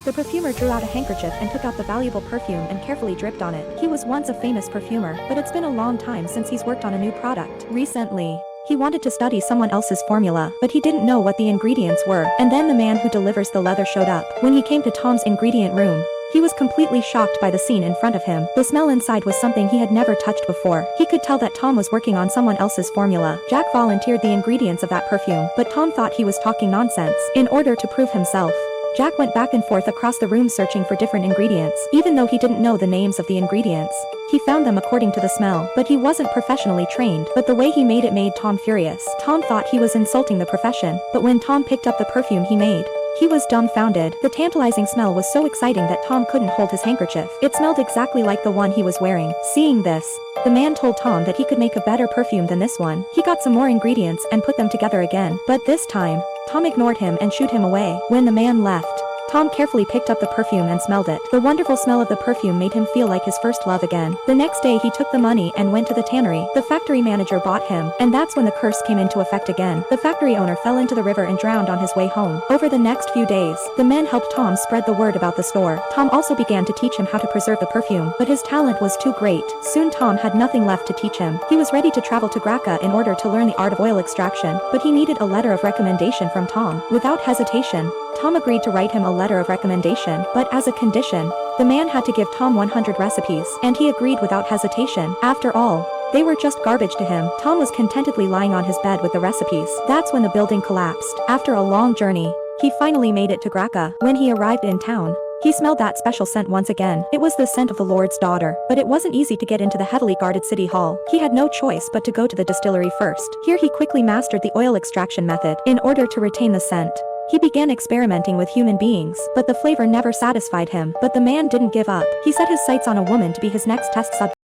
The perfumer drew out a handkerchief and took out the valuable perfume and carefully dripped on it. He was once a famous perfumer, but it's been a long time since he's worked on a new product. Recently, he wanted to study someone else's formula, but he didn't know what the ingredients were. And then the man who delivers the leather showed up. When he came to Tom's ingredient room, he was completely shocked by the scene in front of him. The smell inside was something he had never touched before. He could tell that Tom was working on someone else's formula. Jack volunteered the ingredients of that perfume, but Tom thought he was talking nonsense. In order to prove himself, Jack went back and forth across the room searching for different ingredients. Even though he didn't know the names of the ingredients, he found them according to the smell. But he wasn't professionally trained, but the way he made it made Tom furious. Tom thought he was insulting the profession, but when Tom picked up the perfume he made, he was dumbfounded. The tantalizing smell was so exciting that Tom couldn't hold his handkerchief. It smelled exactly like the one he was wearing. Seeing this, the man told Tom that he could make a better perfume than this one. He got some more ingredients and put them together again. But this time, Tom ignored him and shooed him away. When the man left, Tom carefully picked up the perfume and smelled it. The wonderful smell of the perfume made him feel like his first love again. The next day he took the money and went to the tannery. The factory manager bought him, and that's when the curse came into effect again. The factory owner fell into the river and drowned on his way home. Over the next few days, the men helped Tom spread the word about the store. Tom also began to teach him how to preserve the perfume, but his talent was too great. Soon Tom had nothing left to teach him. He was ready to travel to Graca in order to learn the art of oil extraction, but he needed a letter of recommendation from Tom. Without hesitation, Tom agreed to write him a letter of recommendation, but as a condition, the man had to give Tom 100 recipes, and he agreed without hesitation. After all, they were just garbage to him. Tom was contentedly lying on his bed with the recipes. That's when the building collapsed. After a long journey, he finally made it to Graca. When he arrived in town, he smelled that special scent once again. It was the scent of the Lord's daughter, but it wasn't easy to get into the heavily guarded city hall. He had no choice but to go to the distillery first. Here he quickly mastered the oil extraction method. In order to retain the scent, he began experimenting with human beings, but the flavor never satisfied him. But the man didn't give up. He set his sights on a woman to be his next test subject.